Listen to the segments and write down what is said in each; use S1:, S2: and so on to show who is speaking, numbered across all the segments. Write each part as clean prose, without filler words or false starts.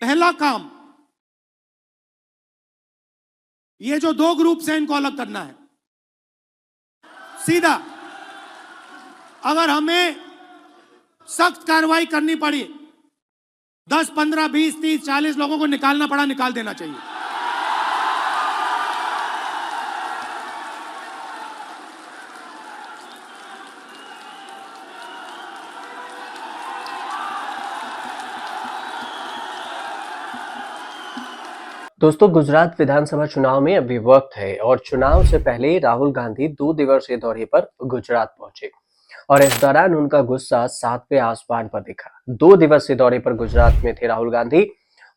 S1: पहला काम, ये जो दो ग्रुप्स हैं इनको अलग करना है सीधा। अगर हमें सख्त कार्रवाई करनी पड़ी, 10, 15, 20, 30, 40 लोगों को निकालना पड़ा, निकाल देना चाहिए।
S2: दोस्तों, गुजरात विधानसभा चुनाव में अभी वक्त है और चुनाव से पहले राहुल गांधी 2 दिवसीय दौरे पर गुजरात पहुंचे और इस दौरान उनका गुस्सा 7वें आसमान पर दिखा। 2 दिवसीय दौरे पर गुजरात में थे राहुल गांधी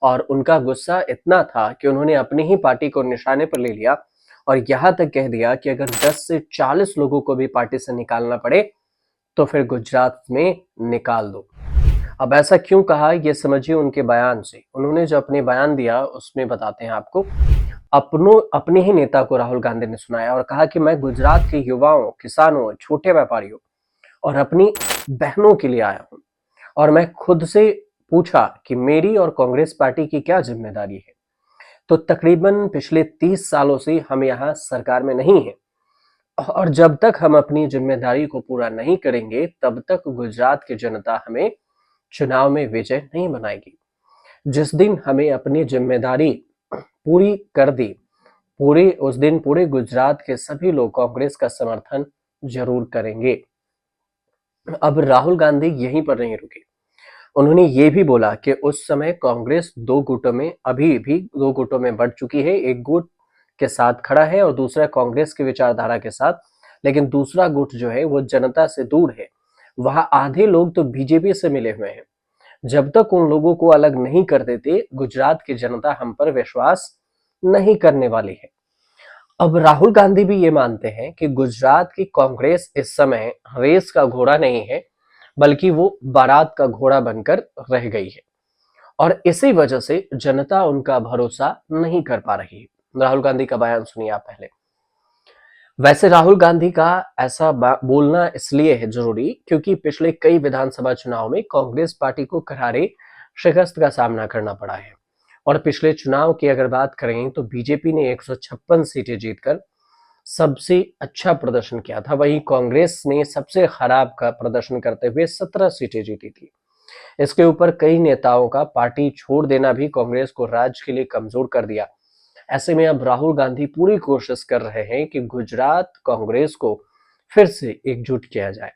S2: और उनका गुस्सा इतना था कि उन्होंने अपनी ही पार्टी को निशाने पर ले लिया और यहां तक कह दिया कि अगर 10 से 40 लोगों को भी पार्टी से निकालना पड़े तो फिर गुजरात में निकाल दो। अब ऐसा क्यों कहा, ये समझिए उनके बयान से। उन्होंने जो अपने बयान दिया उसमें बताते हैं आपको। अपने ही नेता को राहुल गांधी ने सुनाया और कहा कि मैं गुजरात के युवाओं, किसानों, छोटे व्यापारियों और अपनी बहनों के लिए आया हूं और मैं खुद से पूछा कि मेरी और कांग्रेस पार्टी की क्या जिम्मेदारी है। तो तकरीबन पिछले 30 सालों से हम यहाँ सरकार में नहीं है और जब तक हम अपनी जिम्मेदारी को पूरा नहीं करेंगे तब तक गुजरात की जनता हमें चुनाव में विजय नहीं बनाएगी। जिस दिन हमें अपनी जिम्मेदारी पूरी कर दी, उस दिन पूरे गुजरात के सभी लोग कांग्रेस का समर्थन जरूर करेंगे। अब राहुल गांधी यहीं पर नहीं रुके। उन्होंने ये भी बोला कि उस समय कांग्रेस अभी भी दो गुटों में बढ़ चुकी है। एक गुट के साथ खड़ा है और दूसरा कांग्रेस की विचारधारा के साथ, लेकिन दूसरा गुट जो है वो जनता से दूर है। वहां आधे लोग तो बीजेपी से मिले हुए हैं। जब तक उन लोगों को अलग नहीं कर देते, गुजरात की जनता हम पर विश्वास नहीं करने वाली है। अब राहुल गांधी भी ये मानते हैं कि गुजरात की कांग्रेस इस समय रेस का घोड़ा नहीं है, बल्कि वो बारात का घोड़ा बनकर रह गई है और इसी वजह से जनता उनका भरोसा नहीं कर पा रही है। राहुल गांधी का बयान सुनिए आप पहले। वैसे राहुल गांधी का ऐसा बोलना इसलिए है जरूरी क्योंकि पिछले कई विधानसभा चुनाव में कांग्रेस पार्टी को करारे शिकस्त का सामना करना पड़ा है और पिछले चुनाव की अगर बात करें तो बीजेपी ने 156 सीटें जीतकर सबसे अच्छा प्रदर्शन किया था, वहीं कांग्रेस ने सबसे खराब का प्रदर्शन करते हुए 17 सीटें जीती थी। इसके ऊपर कई नेताओं का पार्टी छोड़ देना भी कांग्रेस को राज्य के लिए कमजोर कर दिया। ऐसे में अब राहुल गांधी पूरी कोशिश कर रहे हैं कि गुजरात कांग्रेस को फिर से एकजुट किया जाए।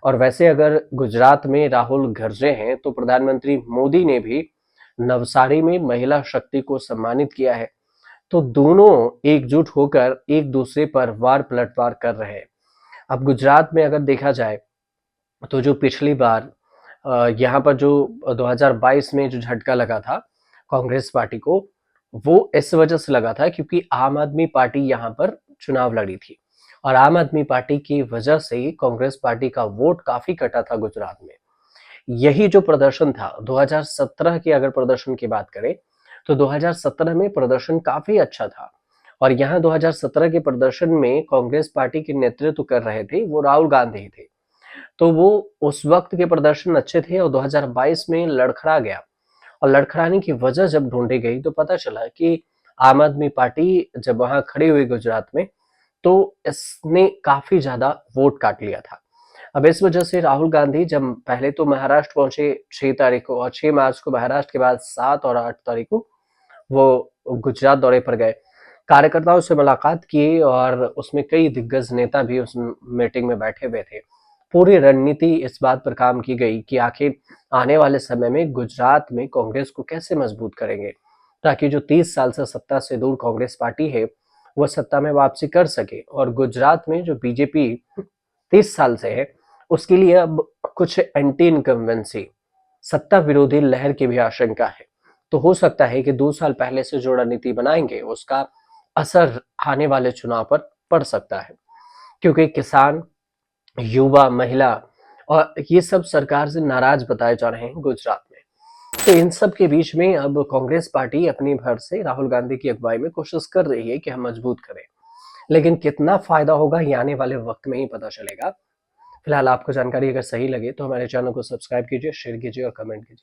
S2: और वैसे अगर गुजरात में राहुल गरजे हैं तो प्रधानमंत्री मोदी ने भी नवसारी में महिला शक्ति को सम्मानित किया है। तो दोनों एकजुट होकर एक दूसरे पर वार पलटवार कर रहे हैं। अब गुजरात में अगर देखा जाए तो जो पिछली बार यहाँ पर जो 2022 में जो झटका लगा था कांग्रेस पार्टी को, वो इस वजह से लगा था क्योंकि आम आदमी पार्टी यहाँ पर चुनाव लड़ी थी और आम आदमी पार्टी की वजह से कांग्रेस पार्टी का वोट काफी कटा था गुजरात में। यही जो प्रदर्शन था 2017 की अगर प्रदर्शन की बात करें तो 2017 में प्रदर्शन काफी अच्छा था और यहाँ 2017 के प्रदर्शन में कांग्रेस पार्टी के नेतृत्व कर रहे थे वो राहुल गांधी थे। तो वो उस वक्त के प्रदर्शन अच्छे थे और 2022 में लड़खड़ा गया और लड़खड़ाने की वजह जब ढूंढी गई तो पता चला कि आम आदमी पार्टी जब वहां खड़ी हुई गुजरात में तो इसने काफी ज्यादा वोट काट लिया था। अब इस वजह से राहुल गांधी जब पहले तो महाराष्ट्र पहुंचे 6 तारीख को और 6 मार्च को, महाराष्ट्र के बाद 7 और 8 तारीख को वो गुजरात दौरे पर गए, कार्यकर्ताओं से मुलाकात की और उसमें कई दिग्गज नेता भी उस मीटिंग में बैठे हुए थे। पूरी रणनीति इस बात पर काम की गई कि आखिर आने वाले समय में गुजरात में कांग्रेस को कैसे मजबूत करेंगे ताकि जो 30 साल से सत्ता से दूर कांग्रेस पार्टी है वो सत्ता में वापसी कर सके और गुजरात में जो बीजेपी 30 साल से है उसके लिए अब कुछ एंटी इनकम्बेंसी, सत्ता विरोधी लहर की भी आशंका है। तो हो सकता है कि 2 साल पहले से जो रणनीति बनाएंगे उसका असर आने वाले चुनाव पर पड़ सकता है क्योंकि किसान, युवा, महिला और ये सब सरकार से नाराज बताए जा रहे हैं गुजरात में। तो इन सब के बीच में अब कांग्रेस पार्टी अपनी भर से राहुल गांधी की अगुवाई में कोशिश कर रही है कि हम मजबूत करें, लेकिन कितना फायदा होगा ये आने वाले वक्त में ही पता चलेगा। फिलहाल आपको जानकारी अगर सही लगे तो हमारे चैनल को सब्सक्राइब कीजिए, शेयर कीजिए और कमेंट कीजिए।